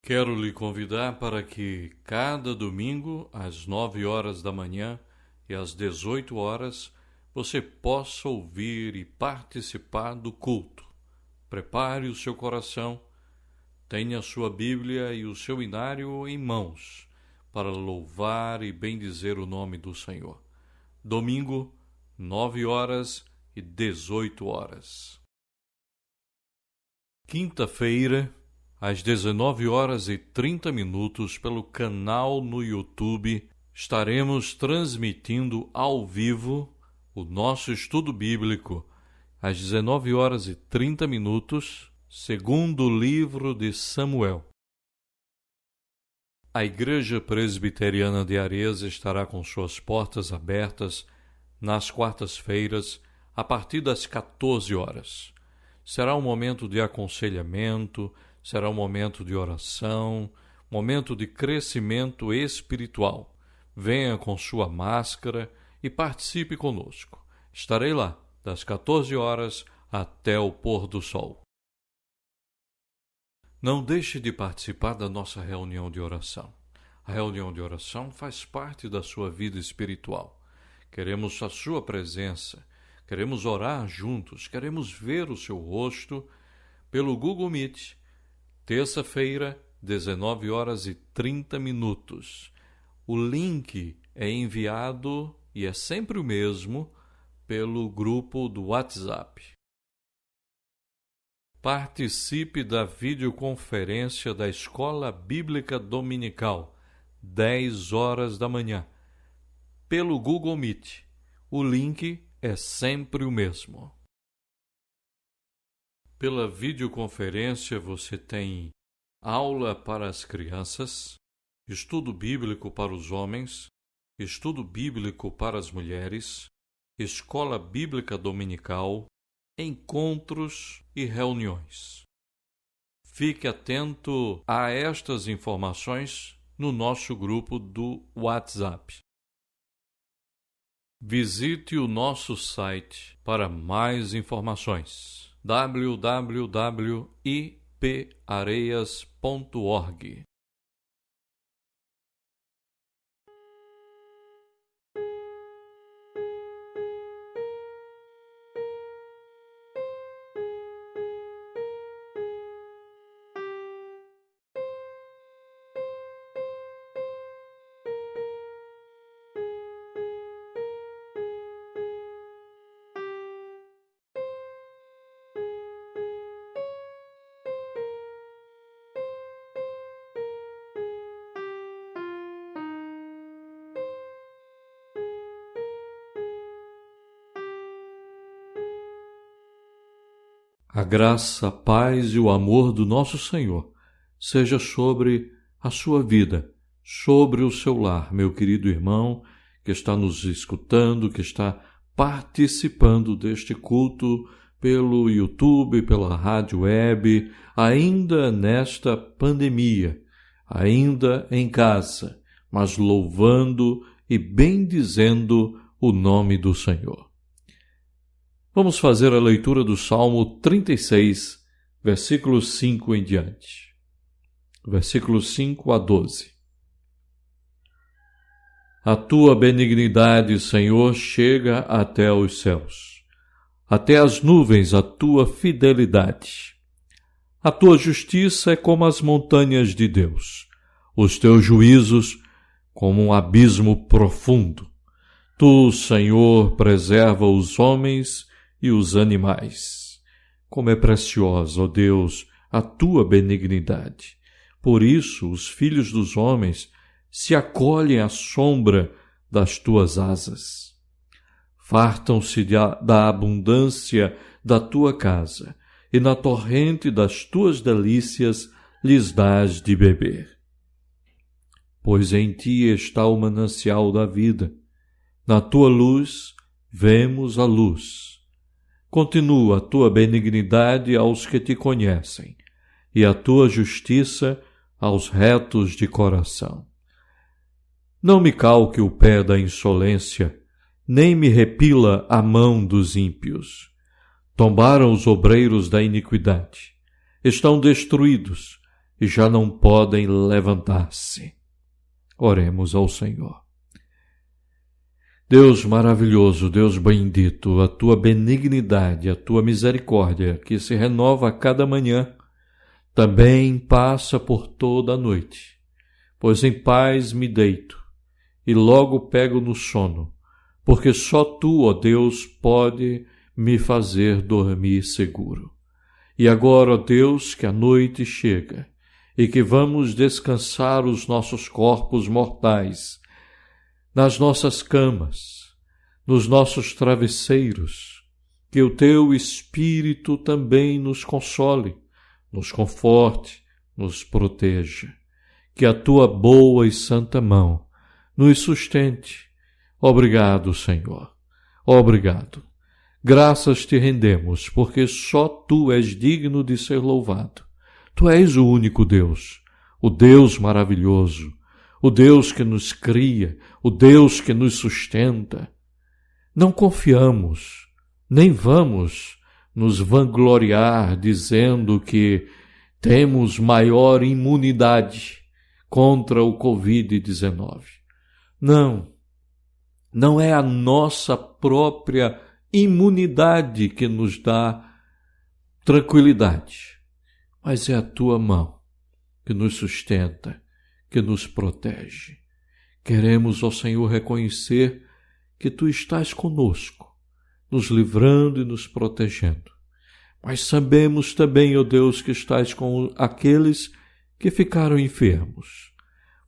Quero lhe convidar para que cada domingo, às 9 horas da manhã e às 18 horas, você possa ouvir e participar do culto. Prepare o seu coração, tenha a sua Bíblia e o seu inário em mãos para louvar e bendizer o nome do Senhor. Domingo, 9 horas e 18 horas. Quinta-feira, às 19 horas e 30 minutos, pelo canal no YouTube, estaremos transmitindo ao vivo o nosso estudo bíblico, às 19 horas e 30 minutos, segundo o livro de Samuel. A Igreja Presbiteriana de Ares estará com suas portas abertas nas quartas-feiras, a partir das 14 horas. Será um momento de aconselhamento, será um momento de oração, momento de crescimento espiritual. Venha com sua máscara e participe conosco. Estarei lá, das 14 horas até o pôr do sol. Não deixe de participar da nossa reunião de oração. A reunião de oração faz parte da sua vida espiritual. Queremos a sua presença, queremos orar juntos, queremos ver o seu rosto pelo Google Meet. Terça-feira, 19 horas e 30 minutos. O link é enviado, e é sempre o mesmo, pelo grupo do WhatsApp. Participe da videoconferência da Escola Bíblica Dominical, 10 horas da manhã, pelo Google Meet. O link é sempre o mesmo. Pela videoconferência você tem aula para as crianças, estudo bíblico para os homens, estudo bíblico para as mulheres, escola bíblica dominical, encontros e reuniões. Fique atento a estas informações no nosso grupo do WhatsApp. Visite o nosso site para mais informações. www.ipareias.org. A graça, a paz e o amor do nosso Senhor seja sobre a sua vida, sobre o seu lar, meu querido irmão que está nos escutando, que está participando deste culto pelo YouTube, pela rádio web, ainda nesta pandemia, ainda em casa, mas louvando e bendizendo o nome do Senhor. Vamos fazer a leitura do Salmo 36, versículos 5 em diante. Versículos 5 a 12. A tua benignidade, Senhor, chega até os céus, até as nuvens a tua fidelidade. A tua justiça é como as montanhas de Deus, os teus juízos como um abismo profundo. Tu, Senhor, preserva os homens e os animais. Como é preciosa, ó Deus, a tua benignidade. Por isso, os filhos dos homens se acolhem à sombra das tuas asas. Fartam-se da abundância da tua casa, e na torrente das tuas delícias lhes dás de beber. Pois em ti está o manancial da vida. Na tua luz vemos a luz. Continua a tua benignidade aos que te conhecem, e a tua justiça aos retos de coração. Não me calque o pé da insolência, nem me repila a mão dos ímpios. Tombaram os obreiros da iniquidade, estão destruídos, e já não podem levantar-se. Oremos ao Senhor. Deus maravilhoso, Deus bendito, a tua benignidade, a tua misericórdia, que se renova a cada manhã, também passa por toda a noite, pois em paz me deito e logo pego no sono, porque só tu, ó Deus, pode me fazer dormir seguro. E agora, ó Deus, que a noite chega e que vamos descansar os nossos corpos mortais nas nossas camas, nos nossos travesseiros, que o teu Espírito também nos console, nos conforte, nos proteja, que a tua boa e santa mão nos sustente. Obrigado, Senhor. Obrigado. Graças te rendemos, porque só tu és digno de ser louvado. Tu és o único Deus, o Deus maravilhoso, o Deus que nos cria, o Deus que nos sustenta. Não confiamos, nem vamos nos vangloriar dizendo que temos maior imunidade contra o Covid-19. Não é a nossa própria imunidade que nos dá tranquilidade, mas é a tua mão que nos sustenta, que nos protege. Queremos, ó Senhor, reconhecer que tu estás conosco, nos livrando e nos protegendo. Mas sabemos também, ó Deus, que estás com aqueles que ficaram enfermos,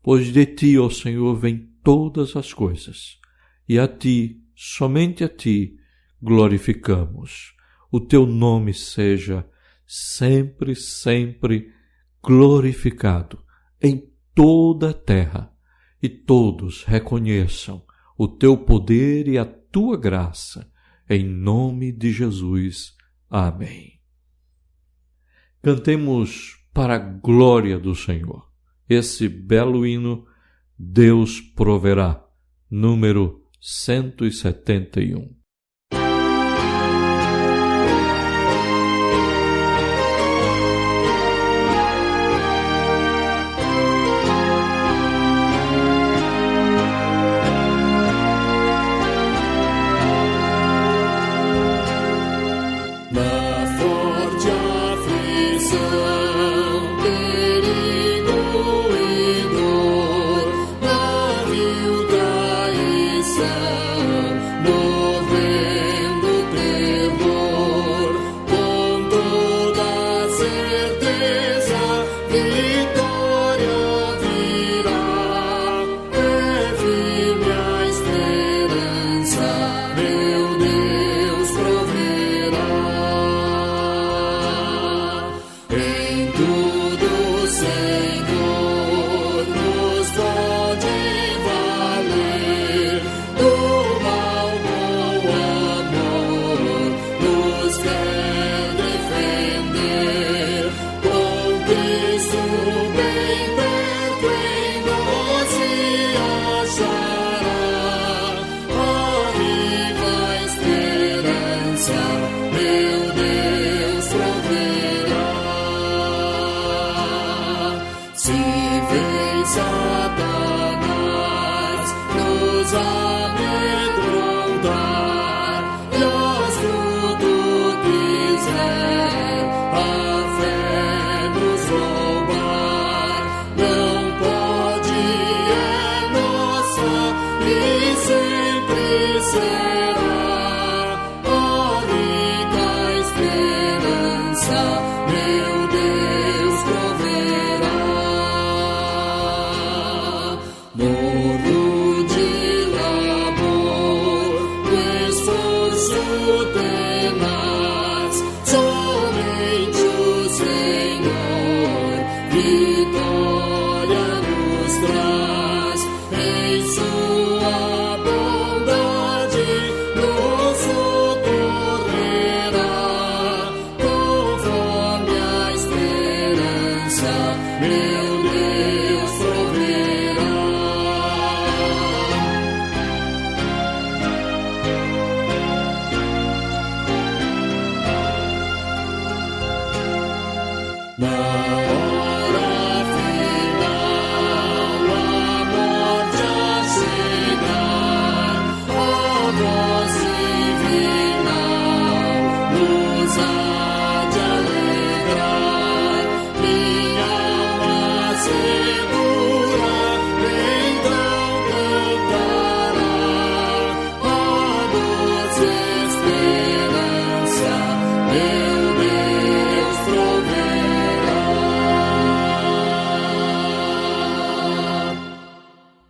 pois de ti, ó Senhor, vêm todas as coisas, e a ti, somente a ti, glorificamos. O teu nome seja sempre, sempre glorificado em toda a terra, e todos reconheçam o teu poder e a tua graça, em nome de Jesus. Amém. Cantemos para a glória do Senhor esse belo hino, Deus proverá, número 171. No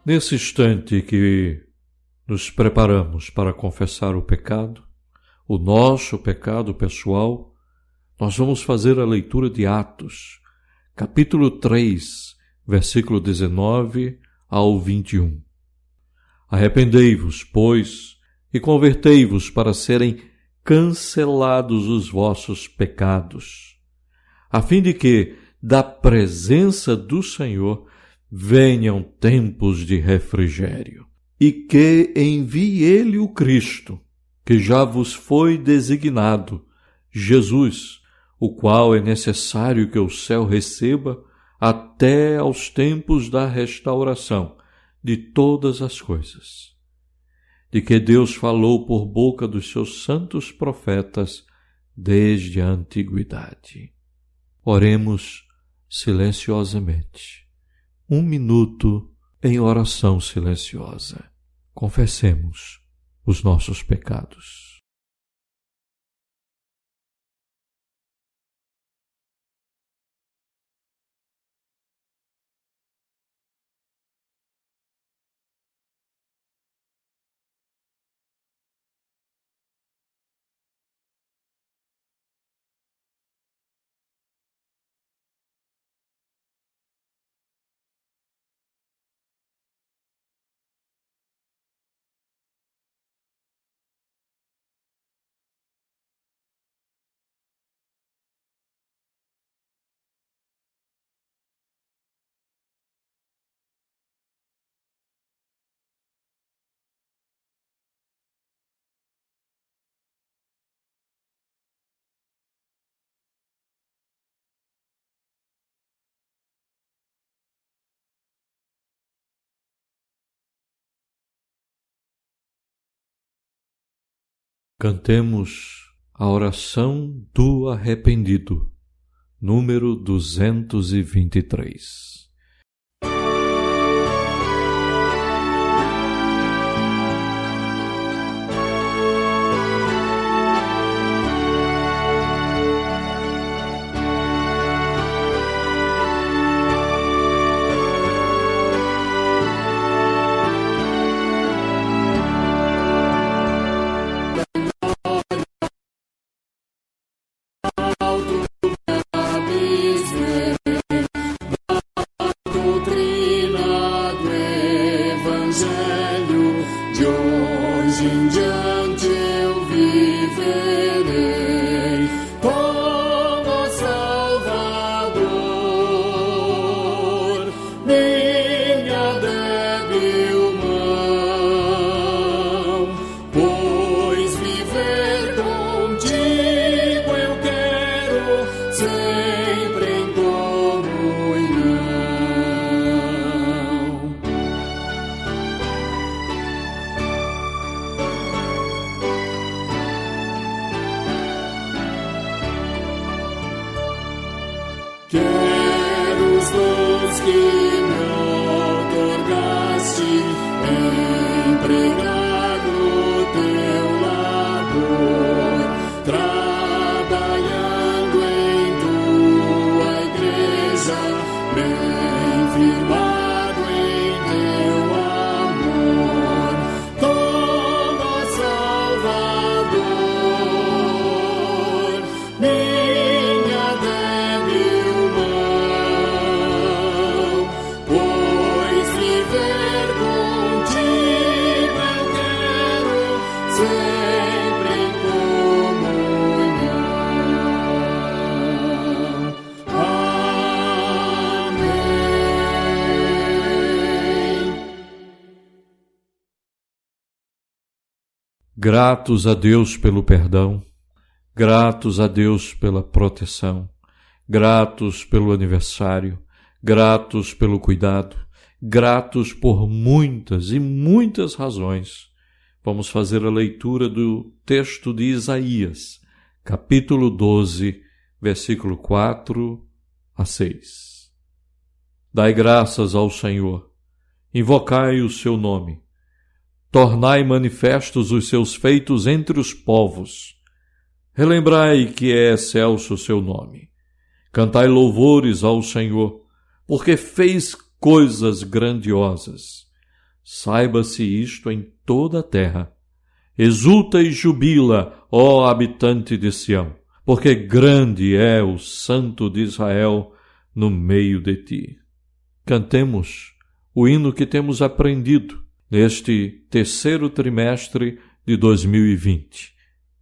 Nesse instante que nos preparamos para confessar o pecado, o nosso pecado pessoal, nós vamos fazer a leitura de Atos, capítulo 3, versículo 19 ao 21. Arrependei-vos, pois, e convertei-vos para serem cancelados os vossos pecados, a fim de que, da presença do Senhor, venham tempos de refrigério, e que envie Ele o Cristo, que já vos foi designado, Jesus, o qual é necessário que o céu receba até aos tempos da restauração de todas as coisas, de que Deus falou por boca dos seus santos profetas desde a antiguidade. Oremos silenciosamente. 1 minuto em oração silenciosa. Confessemos os nossos pecados. Cantemos a oração do arrependido, número 223. Quero os dons que me outorgaste, empregar no teu labor, trabalhando em tua igreja, bem firmado em teu amor. Toma, Salvador, minha débil mão, pois viver contigo eu quero, sempre em comunhão. Amém. Gratos a Deus pelo perdão, gratos a Deus pela proteção, gratos pelo aniversário, gratos pelo cuidado, gratos por muitas e muitas razões. Vamos fazer a leitura do texto de Isaías, capítulo 12, versículo 4 a 6. Dai graças ao Senhor, invocai o seu nome, tornai manifestos os seus feitos entre os povos. Relembrai que é excelso o seu nome. Cantai louvores ao Senhor, porque fez coisas grandiosas. Saiba-se isto em toda a terra. Exulta e jubila, ó habitante de Sião, porque grande é o Santo de Israel no meio de ti. Cantemos o hino que temos aprendido neste terceiro trimestre de 2020.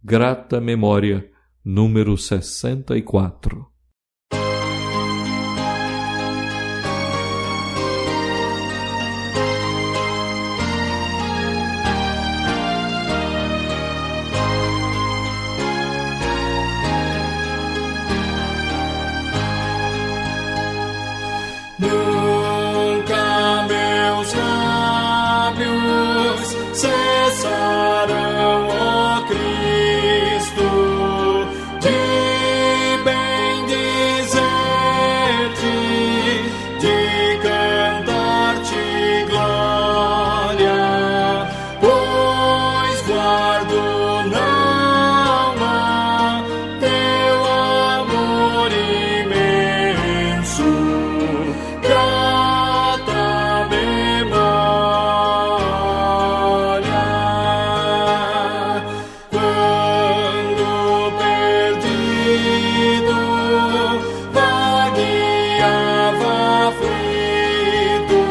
Grata memória, número 64. Nunca meus lábios cessarão, ó Cristo, de bendizer-te, de cantar-te glória, pois guardo na alma teu amor imenso. Grata memória, quando perdido vagueava aflito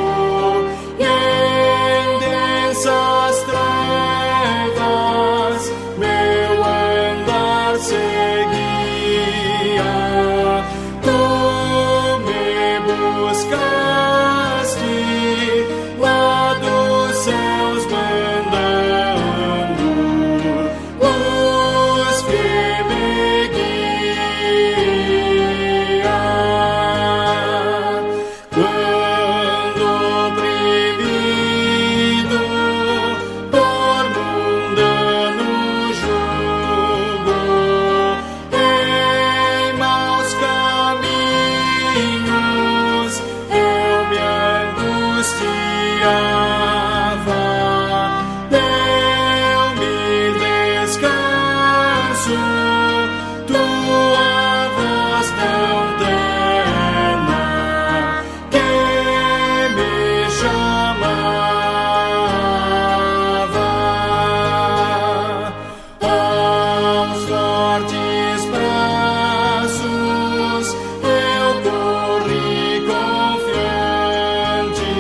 e em densas trevas meu andar seguia. Tu me buscaste lá dos céus, mandando luz que me guia. Quando oprimido por mundano jugo, em maus caminhos eu me angustiava, deu-me descanso tua voz tão terna que me chamava. Aos fortes braços eu corri confiante,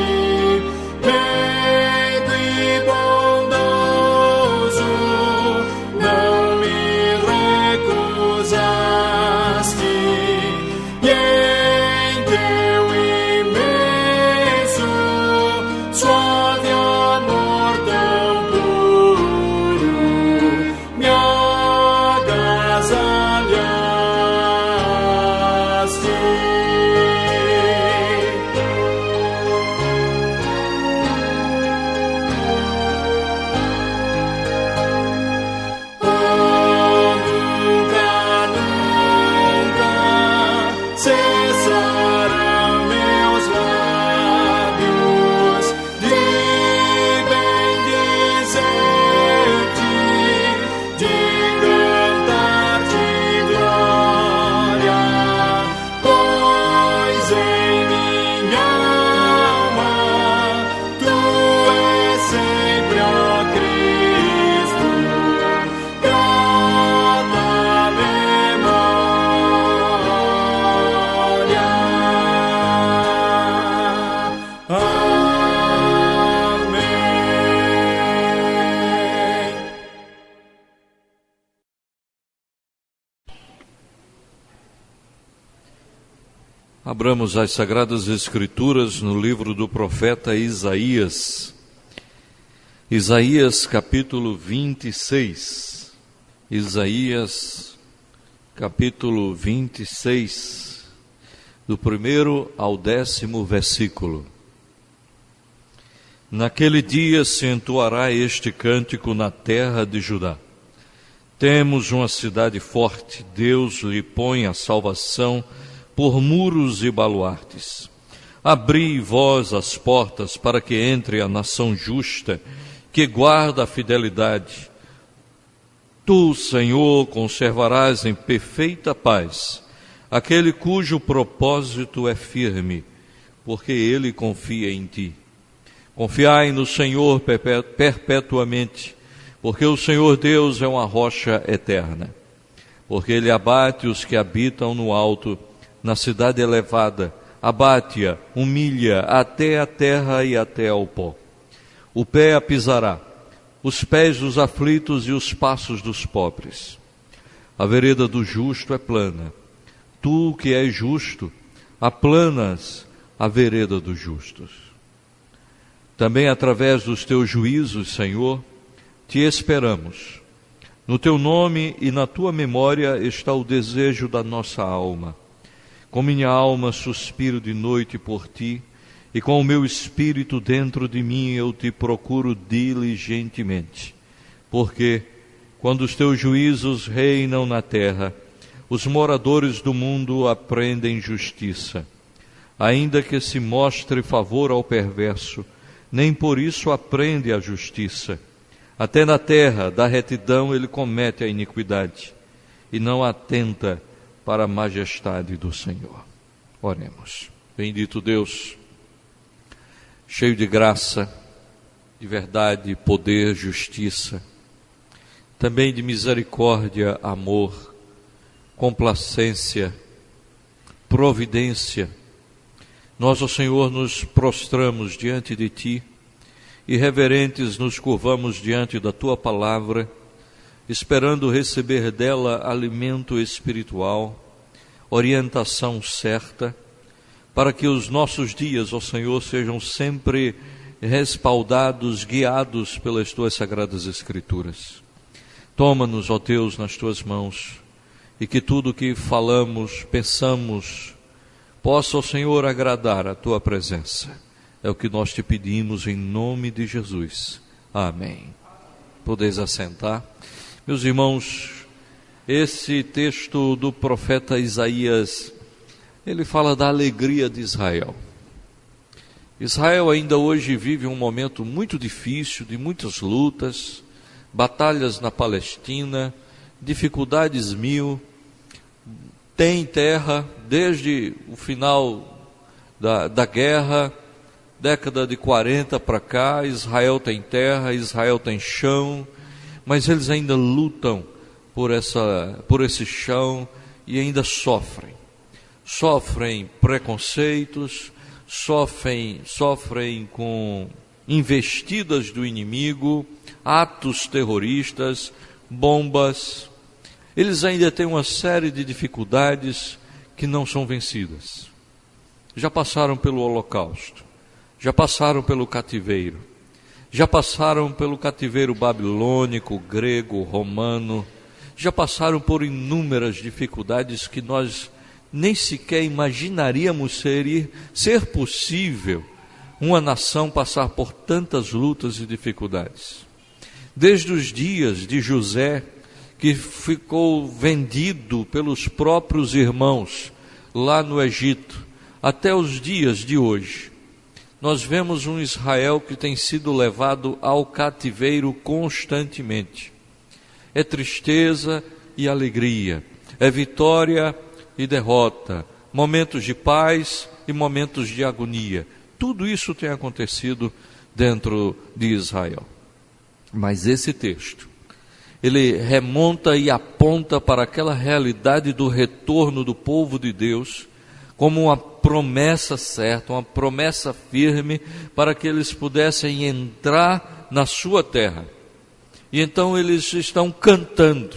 meigo e bondoso, não me recusaste, e em teu imenso, suave amor tão puro me agasalhaste. Nunca, nunca cessarão meus lábios de bendizer-te, de cantar-te glória, pois em minha alma tu és sempre, ó Cristo, grata memória. Amém. Abramos as Sagradas Escrituras no livro do profeta Isaías. Isaías capítulo 26. Isaías capítulo 26, do 1º ao 10º versículo. Naquele dia se entoará este cântico na terra de Judá. Temos uma cidade forte, Deus lhe põe a salvação por muros e baluartes. Abri vós as portas para que entre a nação justa, que guarda a fidelidade. Tu, Senhor, conservarás em perfeita paz aquele cujo propósito é firme, porque ele confia em ti. Confiai no Senhor perpetuamente, porque o Senhor Deus é uma rocha eterna. Porque Ele abate os que habitam no alto, na cidade elevada, abate-a, humilha até a terra e até ao pó. O pé a pisará, os pés dos aflitos e os passos dos pobres. A vereda do justo é plana. Tu que és justo, aplanas a vereda dos justos. Também através dos teus juízos, Senhor, te esperamos. No teu nome e na tua memória está o desejo da nossa alma. Com minha alma suspiro de noite por ti, e com o meu espírito dentro de mim eu te procuro diligentemente. Porque, quando os teus juízos reinam na terra, os moradores do mundo aprendem justiça. Ainda que se mostre favor ao perverso, nem por isso aprende a justiça. Até na terra da retidão ele comete a iniquidade, e não atenta para a majestade do Senhor. Oremos. Bendito Deus, cheio de graça, de verdade, poder, justiça, também de misericórdia, amor, complacência, providência, nós, ó Senhor, nos prostramos diante de Ti e reverentes nos curvamos diante da Tua palavra, esperando receber dela alimento espiritual, orientação certa, para que os nossos dias, ó Senhor, sejam sempre respaldados, guiados pelas Tuas sagradas Escrituras. Toma-nos, ó Deus, nas Tuas mãos, e que tudo o que falamos, pensamos, possa, ó Senhor, agradar a Tua presença. É o que nós te pedimos em nome de Jesus. Amém. Podeis assentar. Meus irmãos, esse texto do profeta Isaías, ele fala da alegria de Israel. Israel ainda hoje vive um momento muito difícil, de muitas lutas, batalhas na Palestina, dificuldades mil, tem terra desde o final da guerra, década de 40 para cá, Israel tem terra, Israel tem chão, mas eles ainda lutam por esse chão e ainda sofrem preconceitos, sofrem com investidas do inimigo, atos terroristas, bombas. Eles ainda têm uma série de dificuldades que não são vencidas. Já passaram pelo Holocausto, já passaram pelo cativeiro, já passaram pelo cativeiro babilônico, grego, romano, já passaram por inúmeras dificuldades que nós nem sequer imaginaríamos ser possível uma nação passar por tantas lutas e dificuldades. Desde os dias de José, que ficou vendido pelos próprios irmãos lá no Egito, até os dias de hoje, nós vemos um Israel que tem sido levado ao cativeiro constantemente. É tristeza e alegria, é vitória e derrota, momentos de paz e momentos de agonia. Tudo isso tem acontecido dentro de Israel. Mas esse texto, ele remonta e aponta para aquela realidade do retorno do povo de Deus como uma promessa certa, uma promessa firme para que eles pudessem entrar na sua terra. E então eles estão cantando.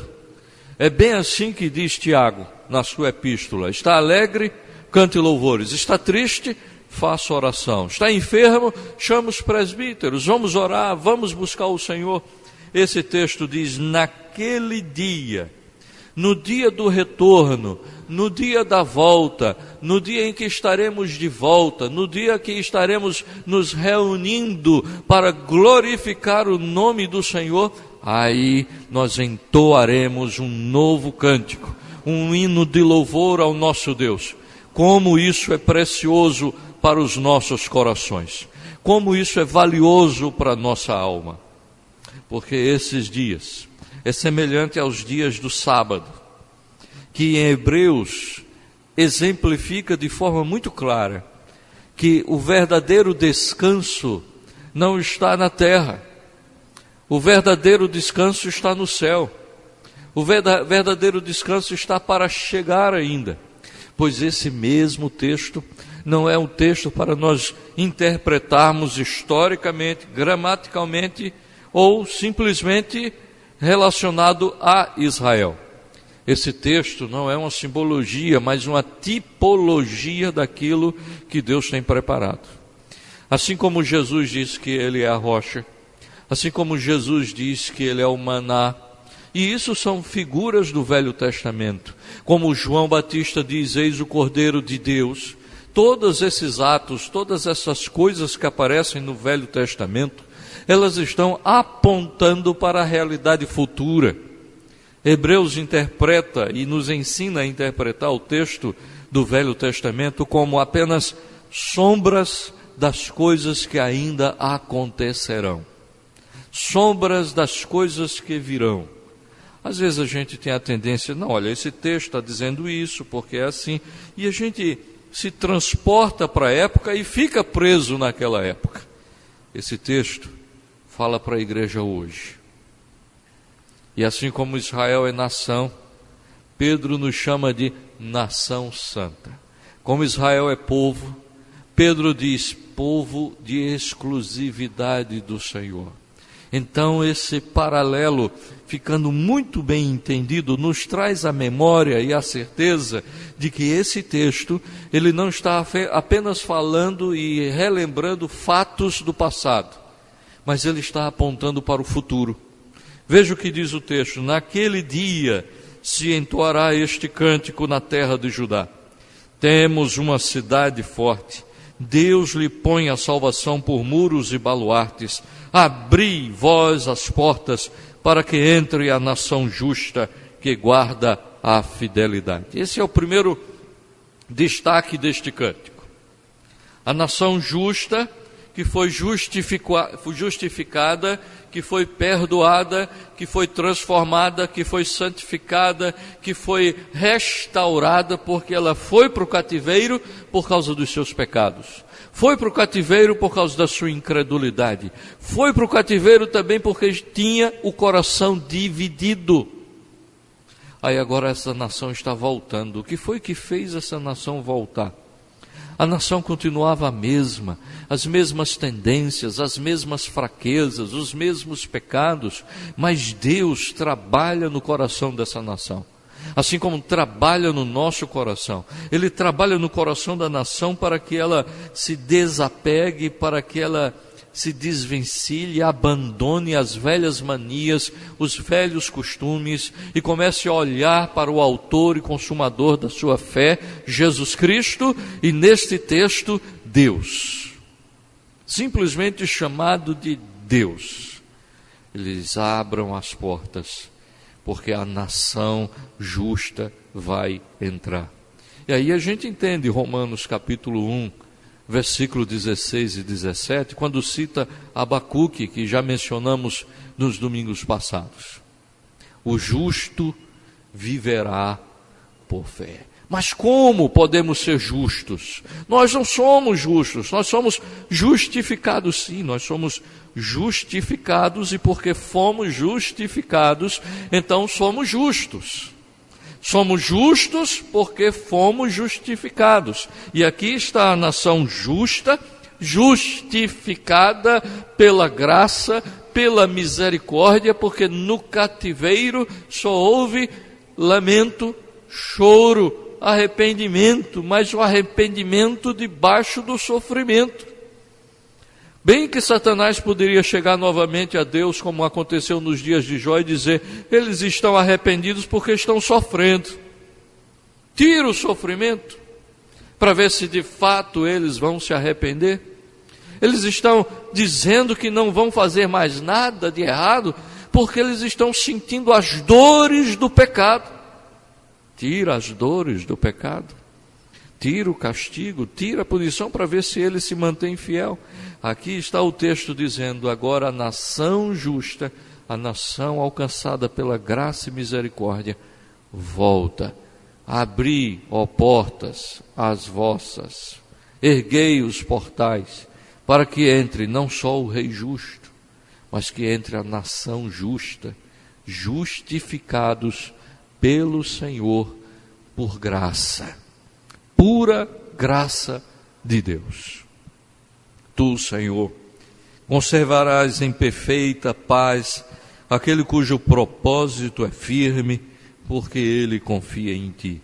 É bem assim que diz Tiago na sua epístola: está alegre, cante louvores; está triste, faça oração; está enfermo, chama os presbíteros; vamos orar, vamos buscar o Senhor. Esse texto diz: naquele dia, no dia do retorno, no dia da volta, no dia em que estaremos de volta, no dia que estaremos nos reunindo para glorificar o nome do Senhor, aí nós entoaremos um novo cântico, um hino de louvor ao nosso Deus. Como isso é precioso para os nossos corações, como isso é valioso para a nossa alma, porque esses dias é semelhante aos dias do sábado, que em Hebreus exemplifica de forma muito clara que o verdadeiro descanso não está na terra. O verdadeiro descanso está no céu. O verdadeiro descanso está para chegar ainda. Pois esse mesmo texto não é um texto para nós interpretarmos historicamente, gramaticalmente ou simplesmente relacionado a Israel. Esse texto não é uma simbologia, mas uma tipologia daquilo que Deus tem preparado. Assim como Jesus diz que Ele é a rocha, assim como Jesus diz que Ele é o maná, e isso são figuras do Velho Testamento. Como João Batista diz, eis o Cordeiro de Deus. Todos esses atos, todas essas coisas que aparecem no Velho Testamento, elas estão apontando para a realidade futura. Hebreus interpreta e nos ensina a interpretar o texto do Velho Testamento como apenas sombras das coisas que ainda acontecerão. Sombras das coisas que virão. Às vezes a gente tem a tendência, não, olha, esse texto está dizendo isso, porque é assim, e a gente se transporta para a época e fica preso naquela época. Esse texto fala para a igreja hoje. E assim como Israel é nação, Pedro nos chama de nação santa. Como Israel é povo, Pedro diz, povo de exclusividade do Senhor. Então esse paralelo, ficando muito bem entendido, nos traz a memória e a certeza de que esse texto, ele não está apenas falando e relembrando fatos do passado, mas ele está apontando para o futuro. Veja o que diz o texto: naquele dia se entoará este cântico na terra de Judá. Temos uma cidade forte, Deus lhe põe a salvação por muros e baluartes. Abri vós as portas, para que entre a nação justa que guarda a fidelidade. Esse é o primeiro destaque deste cântico. A nação justa, que foi justificada, que foi perdoada, que foi transformada, que foi santificada, que foi restaurada, porque ela foi para o cativeiro por causa dos seus pecados. Foi para o cativeiro por causa da sua incredulidade. Foi para o cativeiro também porque tinha o coração dividido. Aí agora essa nação está voltando. O que foi que fez essa nação voltar? A nação continuava a mesma, as mesmas tendências, as mesmas fraquezas, os mesmos pecados, mas Deus trabalha no coração dessa nação, assim como trabalha no nosso coração. Ele trabalha no coração da nação para que ela se desapegue, para que ela se desvencilhe, abandone as velhas manias, os velhos costumes e comece a olhar para o autor e consumador da sua fé, Jesus Cristo, e neste texto, Deus. Simplesmente chamado de Deus. Eles abram as portas, porque a nação justa vai entrar. E aí a gente entende Romanos capítulo 1, versículo 16 e 17, quando cita Abacuque, que já mencionamos nos domingos passados. O justo viverá por fé. Mas como podemos ser justos? Nós não somos justos, nós somos justificados sim, nós somos justificados, e porque fomos justificados, então somos justos. Somos justos porque fomos justificados. E aqui está a nação justa, justificada pela graça, pela misericórdia, porque no cativeiro só houve lamento, choro, arrependimento, mas o arrependimento debaixo do sofrimento. Bem que Satanás poderia chegar novamente a Deus, como aconteceu nos dias de Jó, e dizer: eles estão arrependidos porque estão sofrendo. Tira o sofrimento, para ver se de fato eles vão se arrepender. Eles estão dizendo que não vão fazer mais nada de errado, porque eles estão sentindo as dores do pecado. Tira as dores do pecado, tira o castigo, tira a punição, para ver se ele se mantém fiel. Aqui está o texto dizendo: agora a nação justa, a nação alcançada pela graça e misericórdia, volta. Abri, ó portas, as vossas, erguei os portais, para que entre não só o rei justo, mas que entre a nação justa, justificados pelo Senhor por graça, pura graça de Deus. Tu, Senhor, conservarás em perfeita paz aquele cujo propósito é firme, porque ele confia em ti.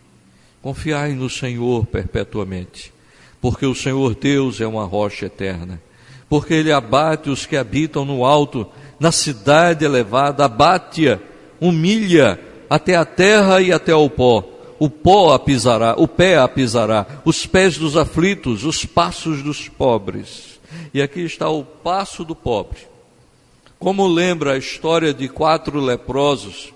Confiai no Senhor perpetuamente, porque o Senhor Deus é uma rocha eterna, porque ele abate os que habitam no alto, na cidade elevada, abate-a, humilha até a terra e até o pó. O pé a pisará, os pés dos aflitos, os passos dos pobres. E aqui está o passo do pobre. Como lembra a história de 4 leprosos,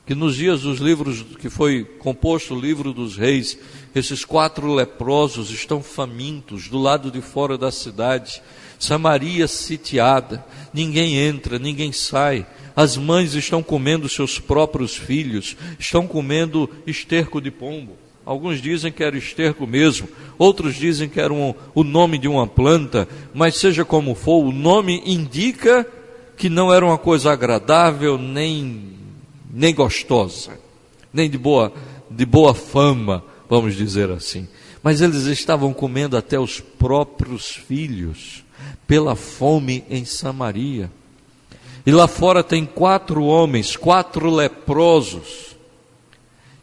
que nos dias dos livros, que foi composto o livro dos reis, esses 4 leprosos estão famintos do lado de fora da cidade, Samaria sitiada, ninguém entra, ninguém sai, as mães estão comendo seus próprios filhos, estão comendo esterco de pombo. Alguns dizem que era esterco mesmo, outros dizem que era o nome de uma planta, mas seja como for, o nome indica que não era uma coisa agradável, nem gostosa, nem de boa fama, vamos dizer assim. Mas eles estavam comendo até os próprios filhos, pela fome em Samaria. E lá fora tem 4 homens, 4 leprosos.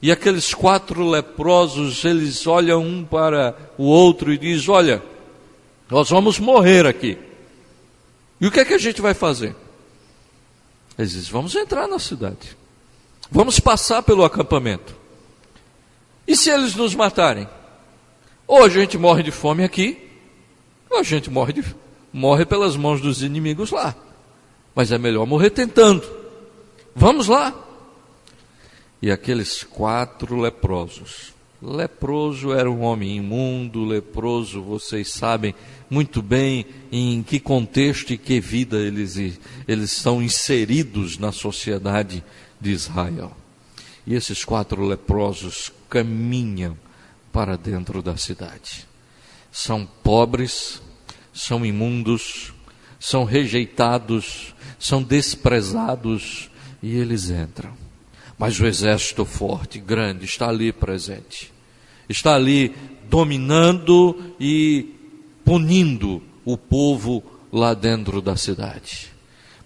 E aqueles 4 leprosos, eles olham um para o outro e dizem: olha, nós vamos morrer aqui. E o que é que a gente vai fazer? Eles dizem: vamos entrar na cidade. Vamos passar pelo acampamento. E se eles nos matarem? Ou a gente morre de fome aqui, ou a gente morre pelas mãos dos inimigos lá. Mas é melhor morrer tentando. Vamos lá. E aqueles 4 leprosos. Leproso era um homem imundo, leproso, vocês sabem muito bem em que contexto e que vida eles são inseridos na sociedade de Israel. E esses 4 leprosos caminham para dentro da cidade. São pobres, são imundos, são rejeitados, são desprezados, e eles entram. Mas o exército forte, grande, está ali presente. Está ali dominando e punindo o povo lá dentro da cidade.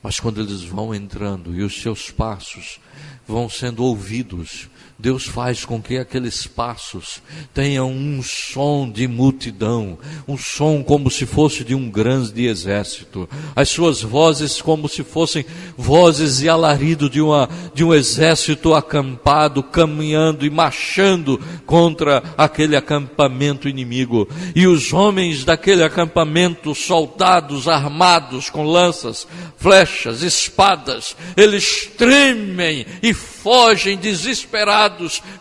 Mas quando eles vão entrando e os seus passos vão sendo ouvidos, Deus faz com que aqueles passos tenham um som de multidão, um som como se fosse de um grande exército, as suas vozes como se fossem vozes e alarido de um exército acampado, caminhando e marchando contra aquele acampamento inimigo. E os homens daquele acampamento, soldados armados com lanças, flechas, espadas, eles tremem e fogem desesperados,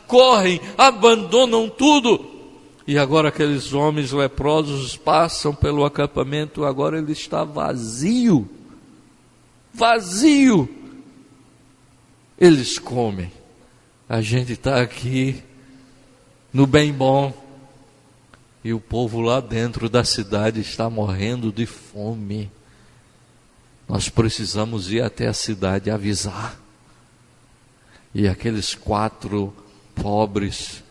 correm, abandonam tudo. E agora aqueles homens leprosos passam pelo acampamento, agora ele está vazio. Vazio. Eles comem. A gente está aqui no bem bom, e o povo lá dentro da cidade está morrendo de fome. Nós precisamos ir até a cidade avisar. E aqueles 4 pobres,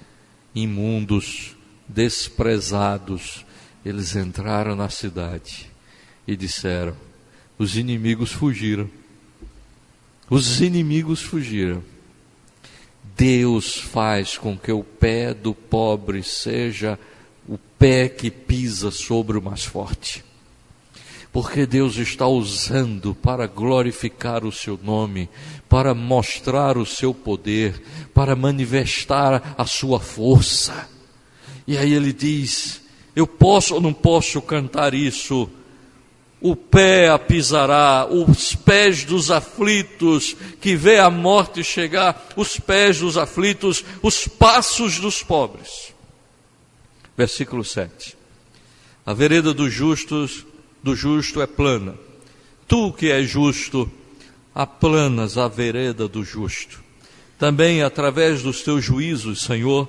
imundos, desprezados, eles entraram na cidade e disseram: os inimigos fugiram. Os inimigos fugiram. Deus faz com que o pé do pobre seja o pé que pisa sobre o mais forte. Porque Deus está usando para glorificar o seu nome, para mostrar o seu poder, para manifestar a sua força. E aí ele diz: eu posso ou não posso cantar isso? O pé a pisará, os pés dos aflitos, que vê a morte chegar, os pés dos aflitos, os passos dos pobres. Versículo 7. A vereda do justo é plana. Tu que és justo, aplanas a vereda do justo. Também através dos teus juízos, Senhor,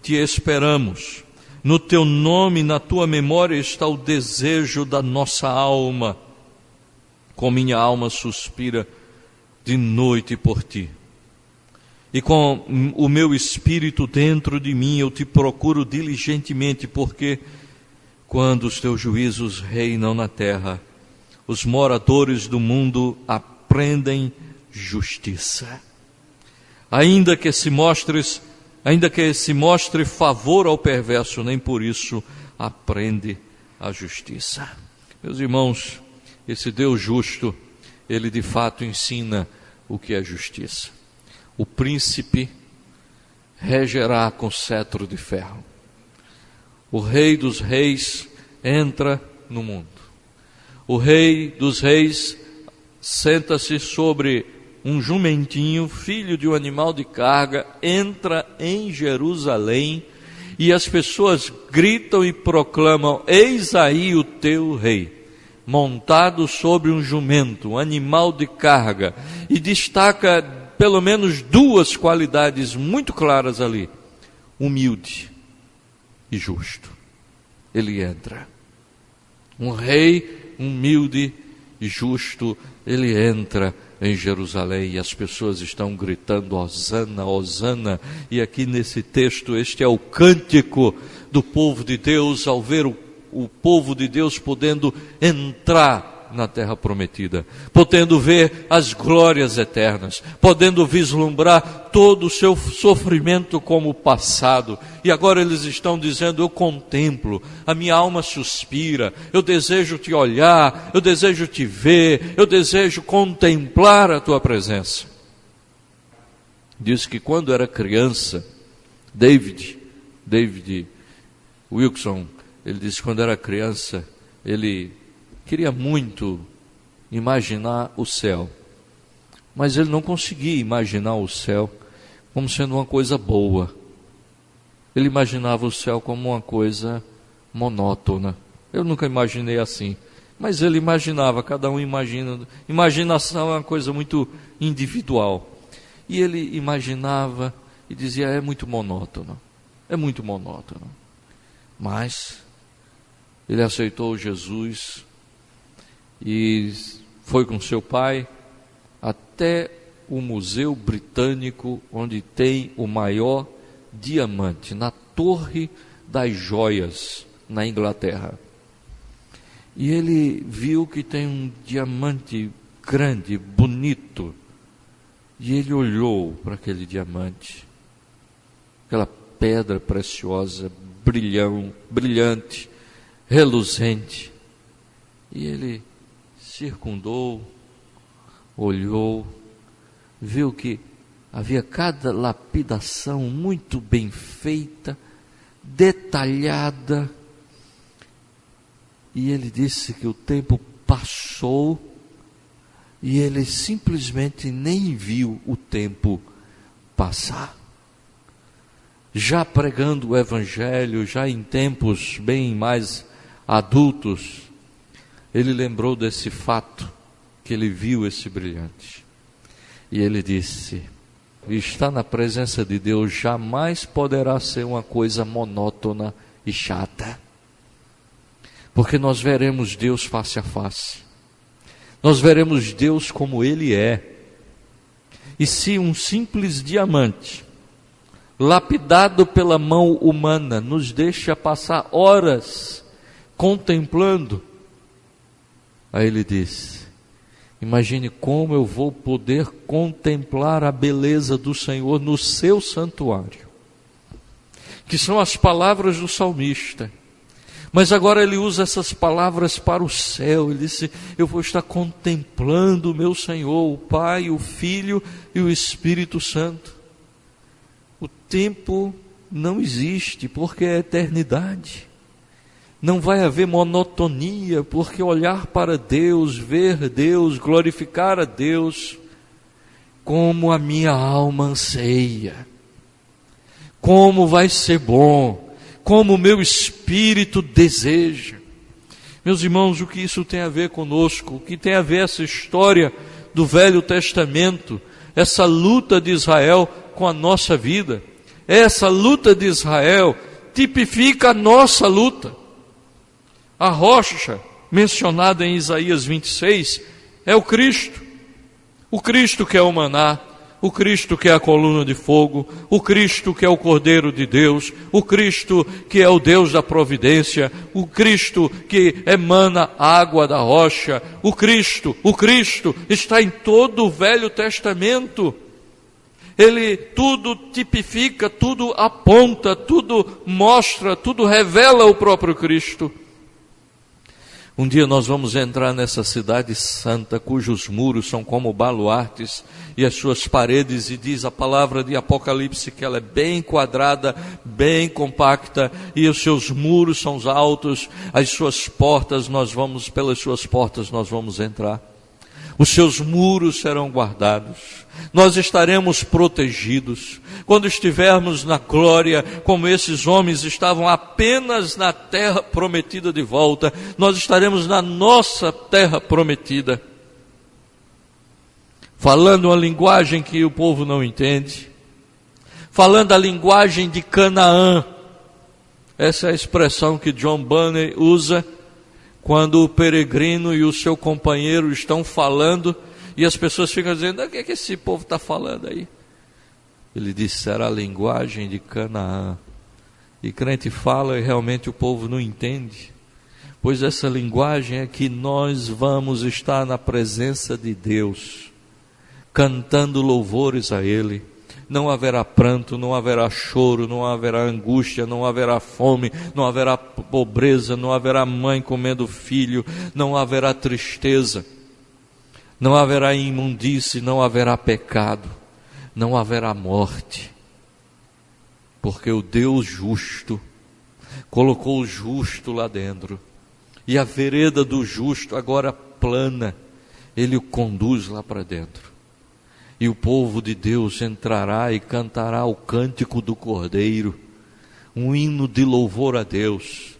te esperamos. No teu nome, na tua memória está o desejo da nossa alma. Com minha alma suspira de noite por ti. E com o meu espírito dentro de mim eu te procuro diligentemente, porque quando os teus juízos reinam na terra, os moradores do mundo aprendem justiça. Ainda que se mostre favor ao perverso, nem por isso aprende a justiça. Meus irmãos, esse Deus justo, ele de fato ensina o que é justiça. O príncipe regerá com cetro de ferro. O rei dos reis entra no mundo. O rei dos reis senta-se sobre um jumentinho, filho de um animal de carga, entra em Jerusalém e as pessoas gritam e proclamam: eis aí o teu rei, montado sobre um jumento, um animal de carga, e destaca pelo menos duas qualidades muito claras ali: humilde e justo. Ele entra, um rei humilde e justo, ele entra em Jerusalém, e as pessoas estão gritando: Hosana, Hosana. E aqui nesse texto, este é o cântico do povo de Deus, ao ver o povo de Deus podendo entrar na terra prometida, podendo ver as glórias eternas, podendo vislumbrar todo o seu sofrimento como passado, e agora eles estão dizendo: eu contemplo, a minha alma suspira, eu desejo te olhar, eu desejo te ver, eu desejo contemplar a tua presença. Diz que quando era criança, David Wilson, ele disse que quando era criança, ele queria muito imaginar o céu, mas ele não conseguia imaginar o céu como sendo uma coisa boa. Ele imaginava o céu como uma coisa monótona. Eu nunca imaginei assim, mas ele imaginava, cada um imagina. Imaginação é uma coisa muito individual. E ele imaginava e dizia: é muito monótono. Mas ele aceitou Jesus e foi com seu pai até o Museu Britânico, onde tem o maior diamante, na Torre das Joias, na Inglaterra. E ele viu que tem um diamante grande, bonito, e ele olhou para aquele diamante, aquela pedra preciosa, brilhante, reluzente, e ele circundou, olhou, viu que havia cada lapidação muito bem feita, detalhada, e ele disse que o tempo passou e ele simplesmente nem viu o tempo passar. Já pregando o Evangelho, já em tempos bem mais adultos, ele lembrou desse fato, que ele viu esse brilhante. E ele disse: estar na presença de Deus jamais poderá ser uma coisa monótona e chata, porque nós veremos Deus face a face, nós veremos Deus como Ele é. E se um simples diamante, lapidado pela mão humana, nos deixa passar horas contemplando, aí ele disse: imagine como eu vou poder contemplar a beleza do Senhor no seu santuário, que são as palavras do salmista. Mas agora ele usa essas palavras para o céu. Ele disse: eu vou estar contemplando o meu Senhor, o Pai, o Filho e o Espírito Santo. O tempo não existe, porque é eternidade. Não vai haver monotonia, porque olhar para Deus, ver Deus, glorificar a Deus, como a minha alma anseia, como vai ser bom, como o meu espírito deseja. Meus irmãos, o que isso tem a ver conosco? O que tem a ver essa história do Velho Testamento, essa luta de Israel com a nossa vida? Essa luta de Israel tipifica a nossa luta. A rocha mencionada em Isaías 26 é o Cristo. O Cristo que é o maná, o Cristo que é a coluna de fogo, o Cristo que é o Cordeiro de Deus, o Cristo que é o Deus da providência, o Cristo que emana água da rocha, o Cristo está em todo o Velho Testamento. Ele tudo tipifica, tudo aponta, tudo mostra, tudo revela o próprio Cristo. Um dia nós vamos entrar nessa cidade santa, cujos muros são como baluartes, e as suas paredes, e diz a palavra de Apocalipse que ela é bem quadrada, bem compacta, e os seus muros são altos, as suas portas, pelas suas portas nós vamos entrar. Os seus muros serão guardados, nós estaremos protegidos. Quando estivermos na glória, como esses homens estavam apenas na terra prometida de volta, nós estaremos na nossa terra prometida, falando uma linguagem que o povo não entende, falando a linguagem de Canaã. Essa é a expressão que John Bunyan usa quando o peregrino e o seu companheiro estão falando, e as pessoas ficam dizendo: o que é que esse povo está falando aí? Ele disse: será a linguagem de Canaã. E crente fala e realmente o povo não entende, pois essa linguagem é que nós vamos estar na presença de Deus, cantando louvores a Ele. Não haverá pranto, não haverá choro, não haverá angústia, não haverá fome, não haverá pobreza, não haverá mãe comendo filho, não haverá tristeza, não haverá imundície, não haverá pecado, não haverá morte, porque o Deus justo colocou o justo lá dentro, e a vereda do justo agora plana, Ele o conduz lá para dentro. E o povo de Deus entrará e cantará o cântico do Cordeiro, um hino de louvor a Deus.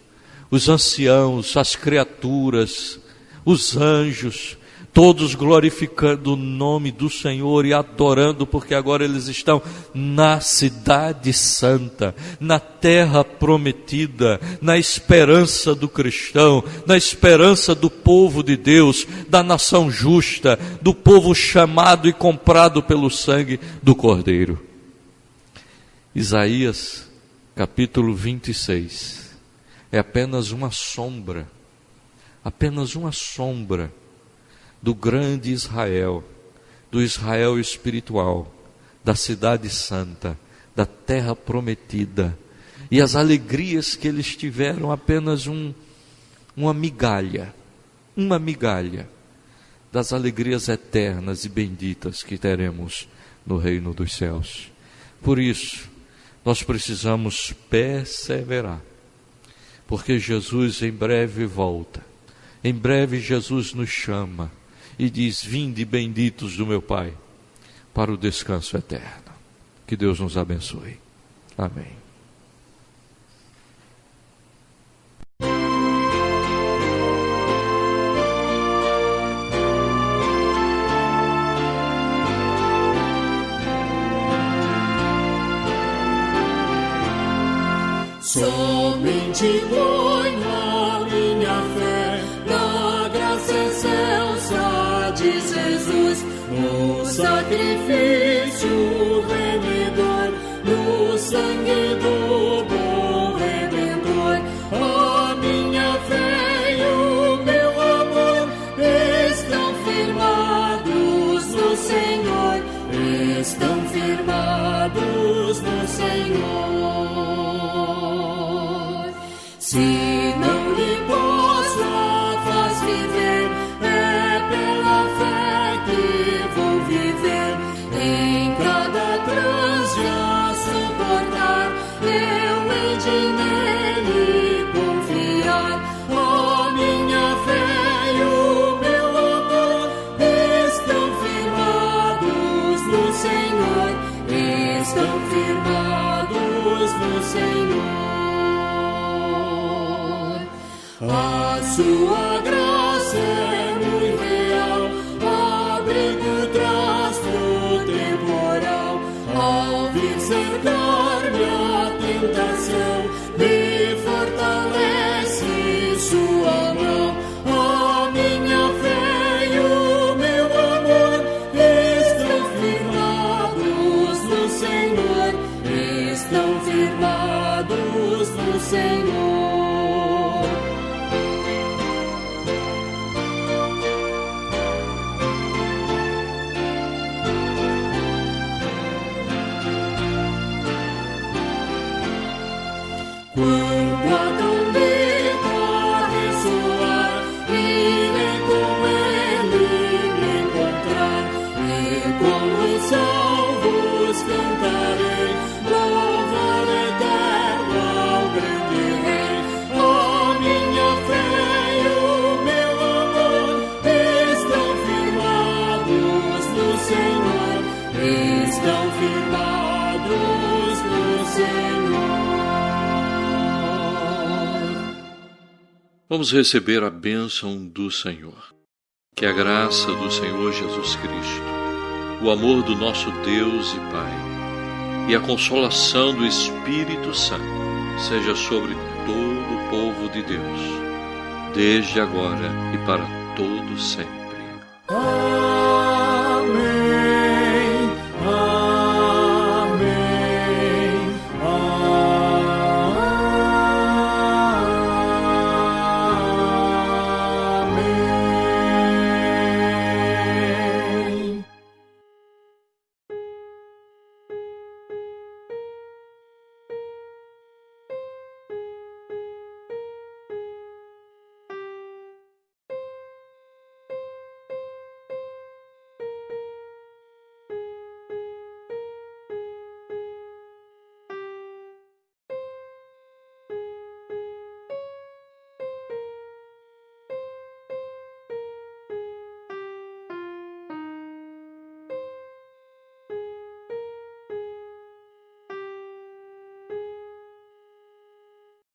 Os anciãos, as criaturas, os anjos, todos glorificando o nome do Senhor e adorando, porque agora eles estão na cidade santa, na terra prometida, na esperança do cristão, na esperança do povo de Deus, da nação justa, do povo chamado e comprado pelo sangue do Cordeiro. Isaías capítulo 26 é apenas uma sombra do grande Israel, do Israel espiritual, da cidade santa, da terra prometida, e as alegrias que eles tiveram, apenas uma migalha das alegrias eternas e benditas que teremos no reino dos céus. Por isso, nós precisamos perseverar, porque Jesus em breve volta, em breve Jesus nos chama, e diz: vinde benditos do meu Pai, para o descanso eterno. Que Deus nos abençoe. Amém. Somente ponho a minha fé na graça excelsa de Jesus, no sacrifício remidor, no sangue do bom Redentor. A minha fé e o meu amor estão firmados no Senhor, estão firmados no Senhor. Se não lhe pôs a faz viver, é pela fé que vou viver. Em cada trânsito a suportar, eu hei de nele confiar. A minha fé e o meu amor estão firmados no Senhor, estão firmados no Senhor. A sua graça é muito real, abrigo traz do temporal. Ao vir cercar-me a tentação, me fortalece sua mão. A minha fé e o meu amor estão firmados no Senhor, estão firmados no Senhor. Quando a trombeta ressoar, irei com ele me encontrar, e com os salvos cantarei, louvor eterno ao grande Rei. A minha fé e o meu amor estão firmados no Senhor, estão firmados no Senhor. Vamos receber a bênção do Senhor. Que a graça do Senhor Jesus Cristo, o amor do nosso Deus e Pai e a consolação do Espírito Santo seja sobre todo o povo de Deus, desde agora e para todo sempre.